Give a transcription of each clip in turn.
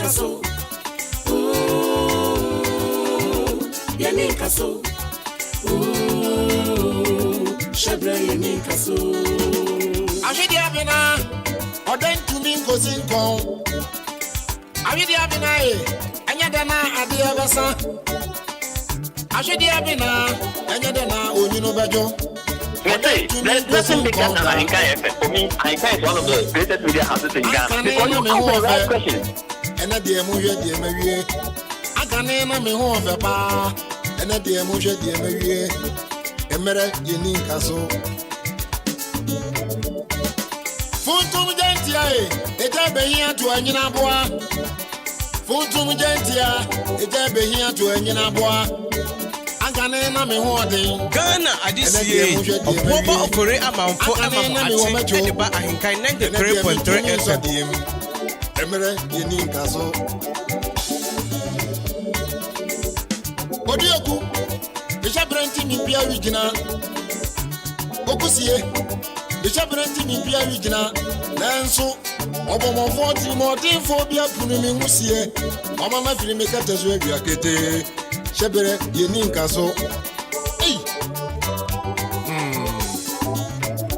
Yanikaso. Yanikaso. Shebre Yanikaso. Ashidi abina, oden tumi nkosinko. Ashidi abina anyadana adiyabasa. Ashidi abina anyadana onyino bejo. Let's make that an Ahenkan FM. For me, Ahenkan is one of the greatest media houses in Ghana. Because you ask the right question. And at the Emuja, dear Marie, I can name me home of a bar. And at the Emuja, dear Marie, Emera Yanikaso. Funtum Gentia, it have been here to Aninaboa. Funtum Gentia, it have been here to Aninaboa. Ghana adisiye oboba ofore amamfo ati ediba Ahenkan 93.3 FM. Emere Yanikaso. Odioku, the brenti mi pia original. Okusie, the brenti mi pia original. Nanso, obomo 40 more team phobia punumi musie. Mama ma fili make ateswe biakete. Shebre Yanikaso. Hey.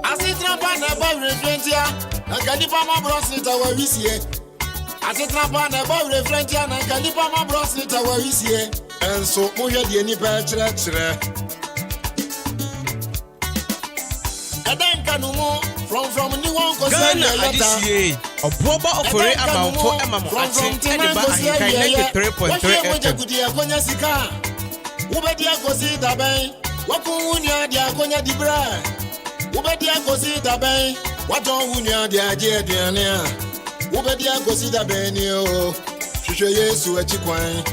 Asitra na ba refrentia, na kalipa ma brosita wa wisie. Asitra na ba refrentia, na kalipa ma brosita wa wisie. Enso mo hwe de ni pa kire. Eden kanumo from ni won ko say adisiye oboba ofore amamfo emamo ati ediba Ahenkan 93.3 FM. Akonya sika ubedi akosi daben wakunu adi akonya dibra ubedi akosi daben wadon adi aje aduane a ubedi akosi daben ni o hwehwe Yesu achikwan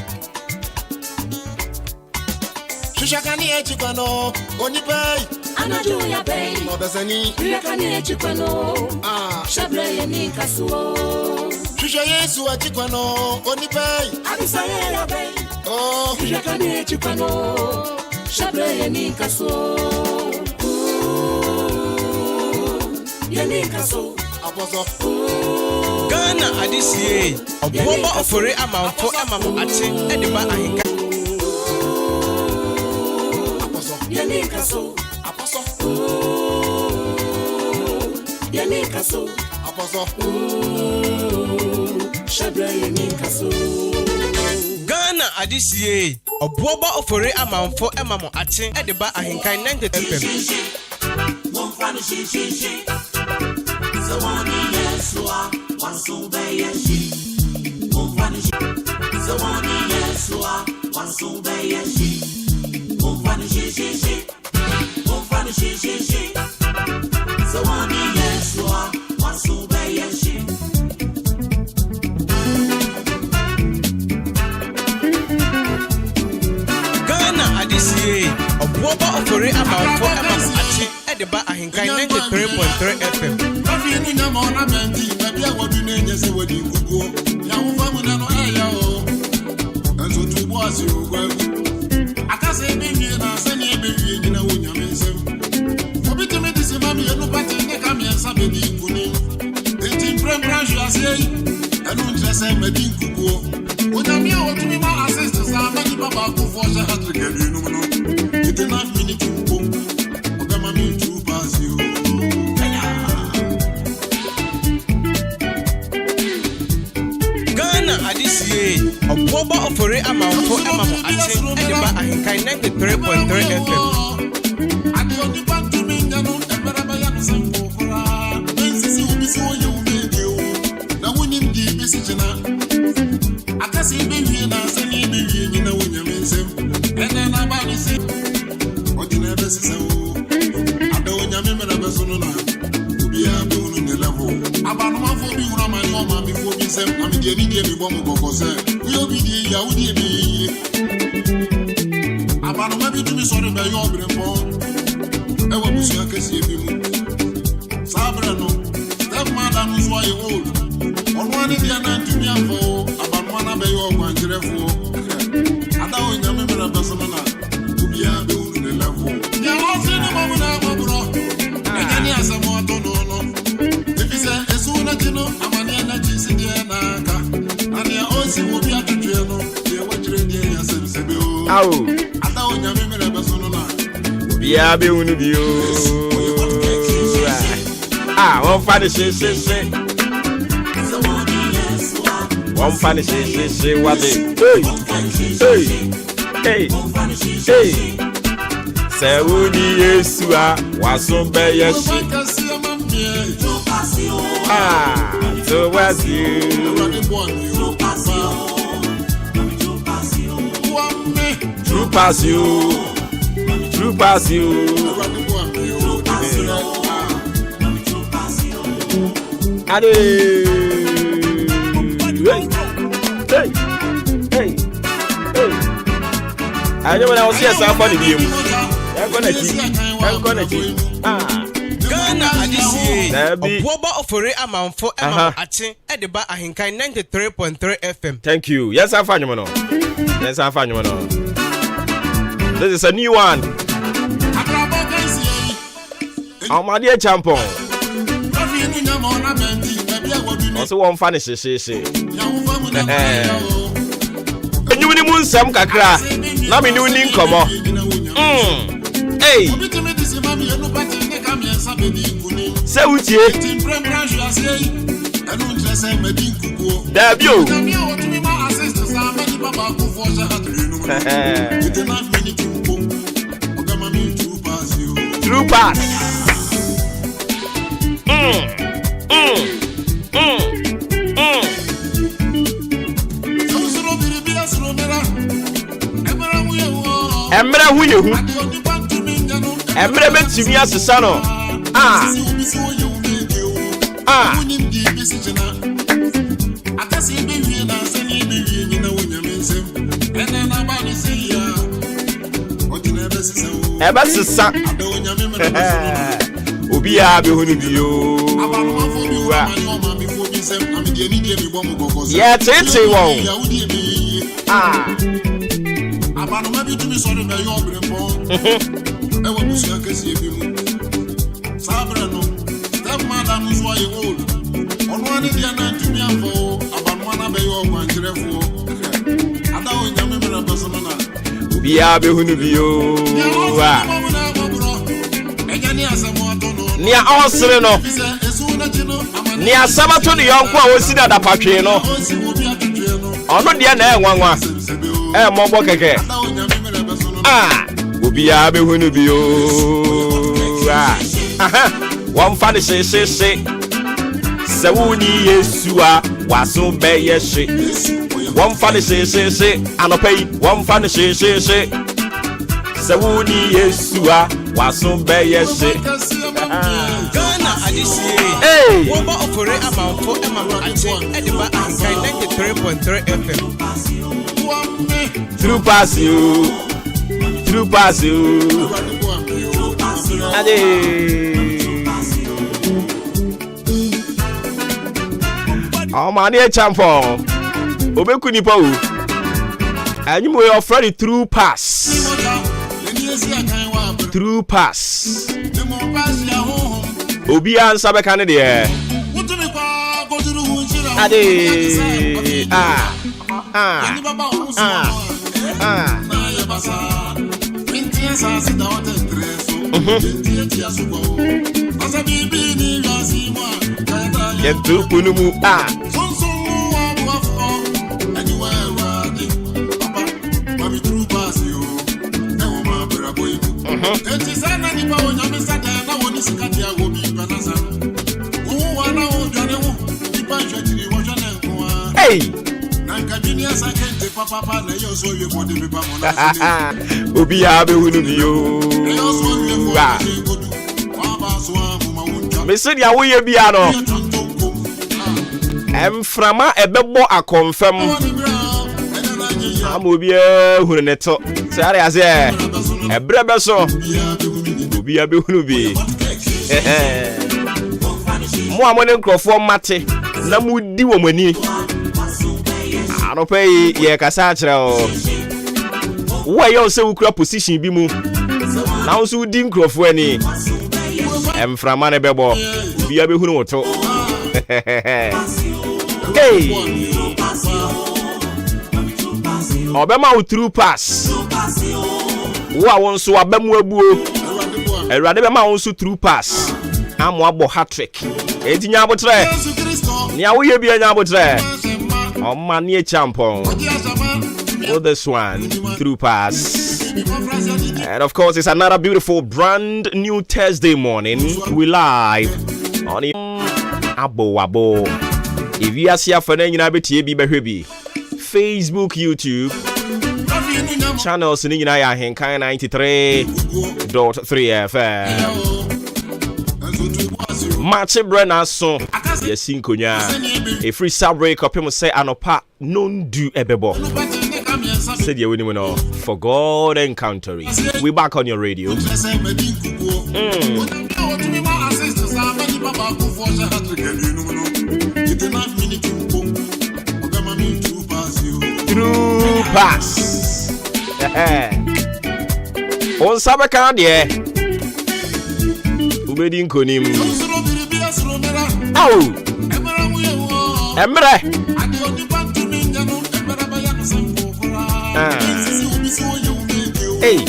Shishakani echikwano onipai Anadu ya bay Mobesani Shishakani echikwano Shebre Yanikaso. Hwehwe Yesu achikwana onipai Abisaye ya bay Oh, Shishakani echikwano Shebre Yanikaso. Yanikaso. Aposo Ghana adisiye oboba ofore amamfo emamo ati ediba Ahenkan. Yanikaso. Aposo Yanikaso. Aposo Shebre Yanikaso. Ghana adisiye oboba ofore amamfo emamo ati ediba Ahenkan 93 FM. Monfrano shi. Zawani Yesua, wansube yeshi. Monfrano shi. Zawani Yesua, wansube yeshi. Monfrano shi. Monfrano shi. Zawani Yesua, wansube yeshi. Ghana adisiye oboba ofore amamfo emamo ati ediba Ahenkan 93.3 FM. Rafi ni mona bendi bia wodu nenye se wodi gugu ya wo famu na no eya o enso tu bo asi ogwa akase be wie na se ne be wie nyina wo nyame nsem obiti me disi mami enu pati ne ka mi ensa be di nguni enti prempran ju ase enu ntrese me di gugu o nyame a wotumi ma assist sa ma di baba ko fo se hat ke ni no no it na minute ko obama mi tu pasi o adisiye oboba ofore amamfo emamo ati ediba Ahenkan 93.3 FM. Adi odi bantu minga no eberaba ya nsembo kora ensisi ubisi oye umedi o na woni ndi bisi jina akasi be wie na sani be wie nyina wonya mensem ene na ba ni si odi na be sise o ada wonya me mena be so no na obi a be unu ne level abanu mafo bi wura mani o ma mi fo bi sem na mi die mi bo mo gogo se we obi die ya odi bi abanu ma bi tu mi so re be yo obere fo e wo musu akasi ebi mu sabra no step mother no so ye old onu ani dia na ntumi afo abanu na be yo ogwanjirefo ada o nyame me na be so na obi a be unu ne level ya o se ni mo na mo bro e ni asamo to no if is a esuna tino amani na chisi dia na ka ani o Yeah, be one of you. One funny say. One funny say. What it? Hey. Say Woody Yesua was so bad. So was you. True pass you. Hey. I know when I was here, somebody be I'm gonna keep. Ghana ADCA. Obuoba ofore amanfo ema ache edeba Ahenkan 93.3 FM. Thank you. Yes, I find you. This is a new one. My dear champion. Also, one funny say. And you will moon some kakra. Now me new ning come on. Hey. Say what you? Debut. True pass. Emra hu yehu. Emra betimi asesa no. Eba sesa. Obi a be hunu bio. Yeah, tete won. Abanu mabi to be sorry na yo brembo. E wo busu akasi ebi mu. Sabra no. Step madam so ayi wo. Ono ani dia na ntumi afo. Abanu ana be yo kwanjirefo. Ada o nyame mera beso na. Obi a be hunu bio. Ejani asemo ato no. Nia osre no. Nia sabato ni yonko a osi da patwe no. Ono dia na enwanwa. Mobo keke. Obi a be hunu bio. One funny say. Sawuni Yesua waso be yeshi. One funny say. Anopay. One funny say. Sawuni Yesua waso be yeshi. Ghana ADCA. Hey. Obuoba ofore amanfo ema ache edeba Ahenkan 93.3 FM. True pass you. Ade. My dear champion. Obeku nipa o. Anyimu your friend through pass. Obi answer be kan de. Ade. Yentu kunumu Hey. Obi a be hunu bio. Me se dia wo ye bia no. Emframa ebebo akonfam. Am obi a hunu neto. Se are ase ebre be so. Obi a be hunu bi. Mo amone nkrofo mate na mudi wo mani. Anopay ye kasa akira o. Wo ye o se ukura position bi mu. Na wo so di nkrofo ani. Emframa ne bebo. Obi a be hunu woto. Hey. Obema through pass. Wa won so abemu abuo. Erade be ma won so through pass. Amo abo hat-trick. Enti nya abotre. Nia wo ye bia nya abotre. O man ye champion. Oh, this one through pass. And of course, it's another beautiful brand new Thursday morning. We live on the Abo. If you are here for the Facebook, YouTube channels in Ahenkan 93.3 FM. Maakye Brenna so yesin konya a free sub break up him say anopa non do ebebo. Said you winning no for God encountering. We back on your radio. True pass. On sabaka de ubedi nkonim. Aw. Emre. Hey.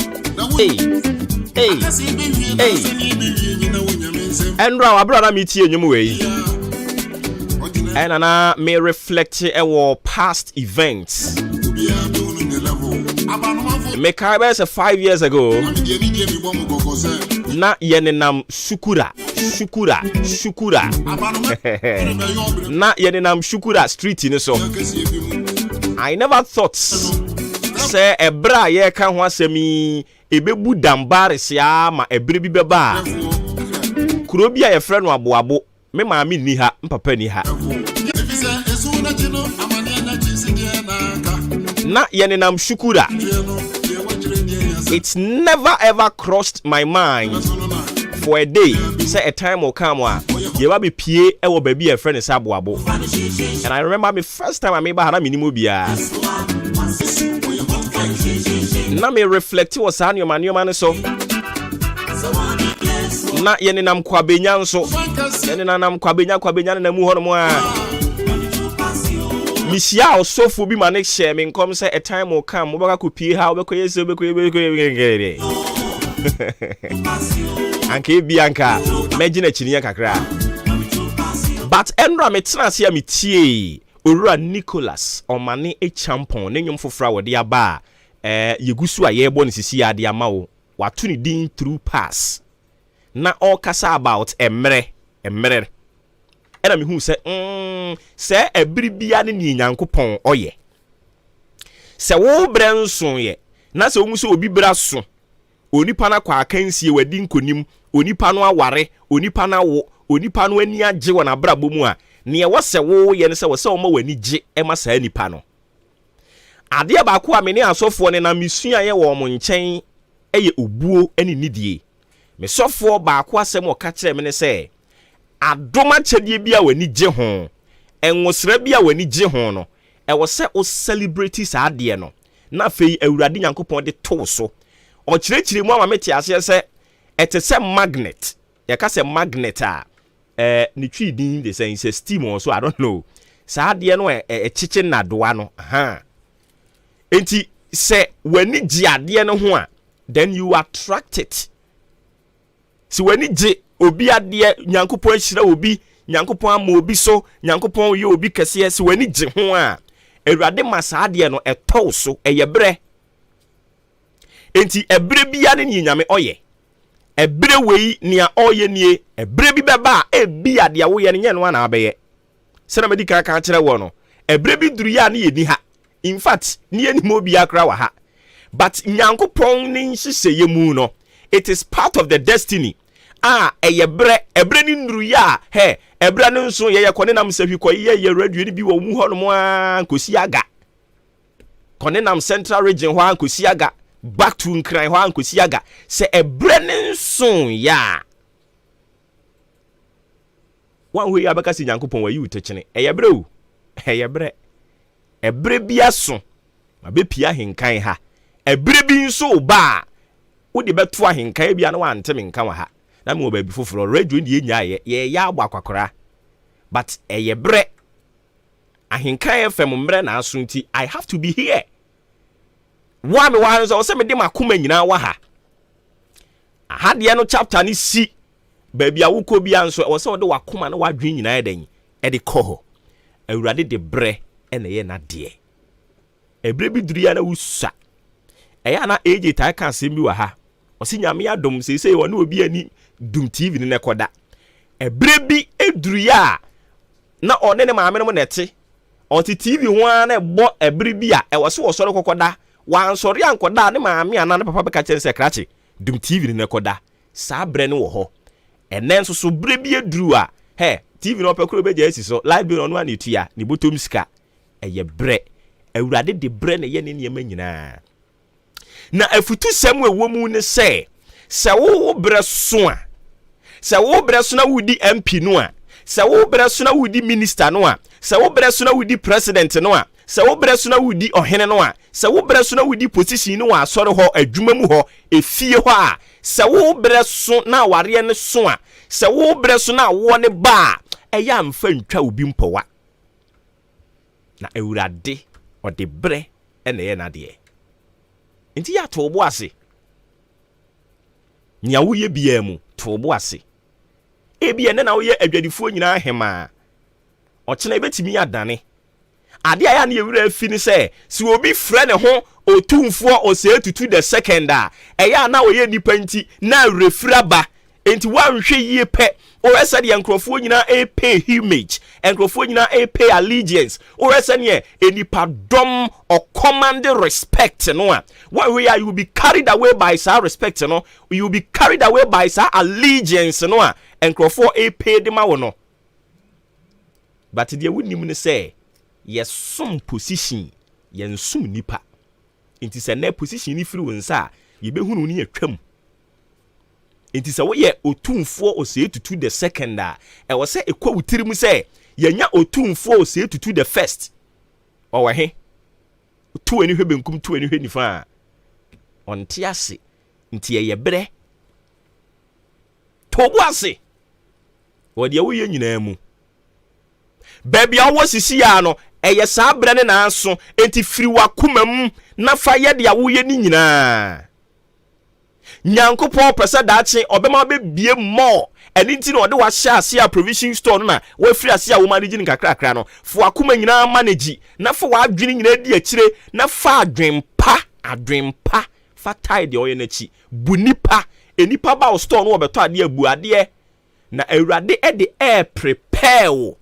Endra wa brother me tie nyum we. And na may reflect our past events. Me kai 5 years ago. Na yenenam shukura. Na yenenam shukura street ni so. I never thought say ebra ye kan ho asemi ebebu dambare sia ma ebre bi beba. Kuro bia ye frɛ no aboabo. Me maami ni ha, mpapa ni ha. Na yenenam shukura. It's never ever crossed my mind for a day. Say a time will come where you will be pie e will be a friend is aboabo. And I remember my first time I made bahara minimum bia. Na me reflect was an your man so. Na yenenam kwabenya nso. Yenenam kwabenya na mu hono mo a. Misia osofu bi ma next share me nkom say a time will come mo baka kopie ha obekoyese obekoyebe. Anke bianka megina chiniya kakra. But endra me trans ya metie Owura Nicholas omane e champion ne nyom fofra wode aba yegusu a yebo ne sisi ade ama wo watu ni din through pass na all kasa about emre era me hu se ebiribia ne ni nyankopon oye se wo brenso ye na se omu se obi braso onipa na kwa akansie wadi nkonim onipa no aware onipa na wo onipa no ani age wona brabo mu a ne wo se wo ye ne se wo se wo ma wani ge e ma saa nipa no ade ba ko a me ne asofo ne na misua ye wo mo nchen eye obuo ani nidie me sofo ba ko asem o ka kire me ne se adoma chedie bia wani ge ho enwosra bia wani ge ho no e wo se o celebrate saa de no na fei awurade nyankopon de to so o chirechire mu ama meti ase se etese magnet ya ka se magnet a ni twi din de say steam or so I don't know saa de no chiche nadoa no enti se wani gi ade no ho a then you attract it si wani gi obi ade nyankopon ahira obi nyankopon ama obi so nyankopon ye obi kese si wani gi ho a awurade ma saa de no eto so eyebre enti ebre bia ne nyame oye ebre wei nia oye nie ebre bi beba ebi ade wo ye nye no na abeye se na medika ka kire wo no ebre bi duru ya ne yedi ha in fact ne ani mo bia kra wa ha but nyankopon ne nhise ye mu no it is part of the destiny ebre ni nduru ya he ebre ne nso ye kone nam sahwi ko ye radio ni bi wo mu ho no mo ankosi aga kone nam central region ho ankosi aga back to nkran ho ankosi aga se ebre ne nso ya wan ho ya baka si nyankopon wa yi utechene eyebre o ebre bia so ma be pia henkan ha ebre bi nso ba wo de beto ahenkan bia na wan tem nkan wa ha na me wo ba bi foforo radio ndi enya ye ya agba kwakora but eyebre ahenkan FM mre na aso nti I have to be here wa me wa so se me de makoma nyina wa ha aha de no chapter ni si baabi a wukọ bi anso wo se wo de wakoma na wadwen nyina edan e de kọ awurade de bre ene ye na de ebre bi duru ya na wusa eya na AJ tai kan sem bi wa ha o se nyame adom se wo na obi ani dum TV ni ne koda ebre bi eduru ya na one ne maame no mo nete on ti TV ho na bo ebre bi a e wo se wo soro kokoda wan sori ankoda ne maame ana ne papa be ka chen se krache dum TV ni ne koda sa bre ne wo ho enen so so bre bi eduru a he TV no pekuro be je so live bi no no ani tua ni botom sika eye bre awurade de bre ne ye ne niam nyina na afutu sem ewo mu ne se wo bre so a se wo bre so na wudi MP no a se wo bre so na wudi minister no a se wo bre so na wudi president no a se wo bre so na wudi ohene no a se wo bre so na wudi position no a sori ho adwuma mu ho efie ho a se wo bre so na ware ne so a se wo bre so na wo ne ba eya mfa ntwa obi mpowa na awurade ode bre ene ye na de nti ya to bo ase nya wo ye bia mu to bo ase ebi ene na wo ye adwadifo nyina hema o kena ebetimi adane ade aya na ewura afi ni se si obi frɛ ne ho otumfo o se tutu the second a eya na wo ye nipa nti na refira ba enti wanhwe yie pɛ o resa de enkrofo nyina pay homage enkrofo nyina pay allegiance o resa ne enipa dom or command respect no a when we are you will be carried away by sa respect no you will be carried away by sa allegiance no a enkrofo pay de ma wo no but de wonim ne say yes some position yensum nipa enti se na position ni firi wonsa ye behunu ni atwam enti se wo ye otumfo o se tutu the second a e wo se ekwa wutirim se yenya otumfo o se tutu the first o wa he tu ani hwe benkum tu ani hwe nifa onte ase nti ye bre tobu ase wo de wo ye nyina mu baby awo sisi ya no eye saa bre ne na aso enti firi wakoma mu na fa ye de awo ye ni nyina nyankopon pesa daache obema be bie mo eni nti na ode wa hya ase a provision store no na wa firi ase a wo manage nkakrakra no fo akoma nyina manage na fo wa adwene nyina di akire na fa adwempa fa tide oye na chi bunipa enipa ba o store no obeto ade abu ade na awurade e de air prepare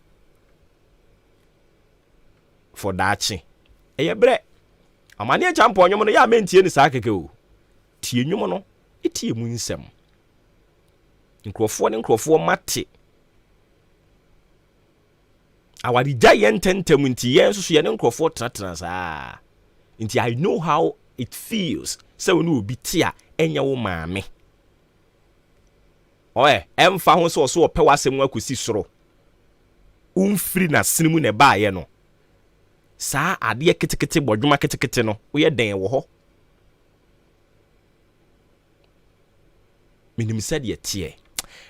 for daache eye bre amane champo onwom no ya mentie ni saa keke o tie nwom no etie mu nsem nkrofo mate awadi giant tentem nti yen so ye nkrofo tratra saa nti I know how it feels so no obi tia enya wo maame oye emfa ho so ope wasem akosi soro umfiri na sinimu ne baaye no saa ade ketekete bodwuma ketekete no wo ye den wo ho minim said ye tie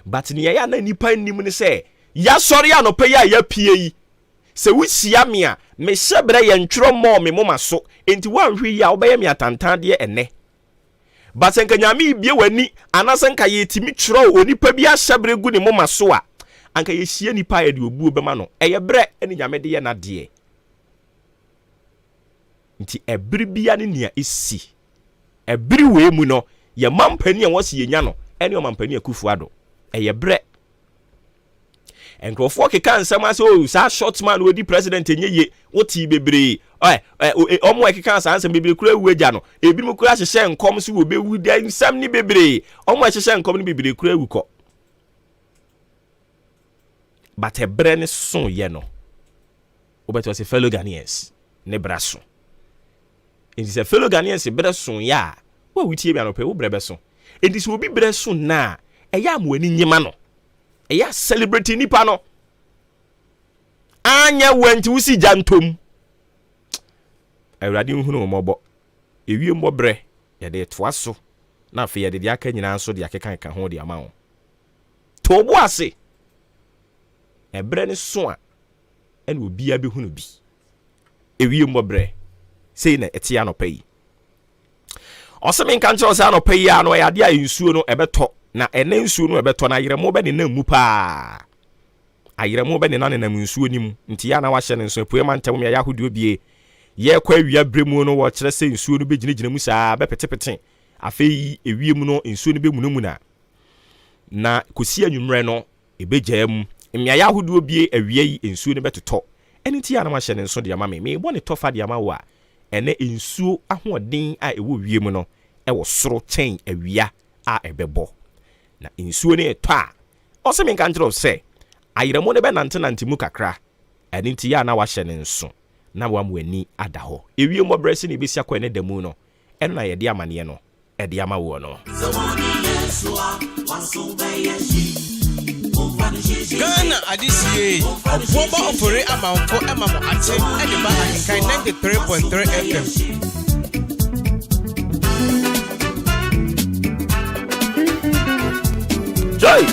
but ne ya na nipa nim ne se ya sori anope ya pie yi se wusia me a me hyebre ye ntworo mo me moma so enti wanhwe ya obeye me atantan de ene but enka nyame bie wani anase nka ye timi tworo onipa bi ahyebre gu ne moma so a anka ye hie nipa ya de obu obema no eye bre eni nyame de ye na de nti ebri bia ne nia esi ebri we mu no ye mampani a wose ye nya no eni o mampani akufu ado eye bre enkrofo keka nsam ase o sa short man we di president enye woti bebre omo keka sa nsam bebre kura wu agya no ebi mu kura hyehye nkom so wo bewu da nsam ni bebre omo hyehye nkom ni bebre kura wu ko but ebre ne so ye no obeto se fellow Ghanaians ne braso in se fellow Ghanaians braso ya wa wutie bia no pe wo brebeso enti se obi braso na eya amwani nyima no eya celebrity nipa no anya wenti wusi jantom awurade nhunu mobo ewie mbobre ye de toaso na afi ye de aka nyina so de akeka ka ho de amawo tobo ase ebre ne so a ene obi abehunu bi ewie mbobre sei na etia no pai Oseme nka nkyerɛ sɛ anɔpa yi a no yɛ ade a nsuo no ɛbɛtɔ na ɛne nsuo no ɛbɛtɔ na ayerɛmo bɛ ne nam mu paa ayerɛmo bɛ ne na nenam nsuo ni mu nti ya na wahyɛ ne nso apue ma ntɛm ya yahodoɔ bie yɛ kɔ awia bremu no wɔ kyerɛ sɛ nsuo no bɛgyinagyina mu saa bɛpetepete afei ewie mu no nsuo no bɛmunamuna na kosi anwummerɛ no ɛbɛgyaa mu mmea yahodoɔ bie awia yi nsuo no bɛtotɔ ɛne nti ya na wahyɛ ne nso de ama me bɔ ne tɔfa de ama wo a ɛne nsuo ahoɔden a ɛwɔ wie mu no ɛwɔ soro kyɛn awia a ɛbɛbɔ na nsuo no ɛtɔ a ɔsɛ me nka nkyerɛ sɛ ayerɛmo no bɛnante mu kakra ɛne nti ya na wahyɛ ne nso na wamu ani ada hɔ ewie mmɔbrɛ si ne bɛsi akɔ ne da mu no ɛno na yɛde amaneɛ no ɛde ama wo no Ghana Adisie Obuoba Ofori Amanfo Emamo Ate Ediba Ahenkan 93.3 FM. Joy!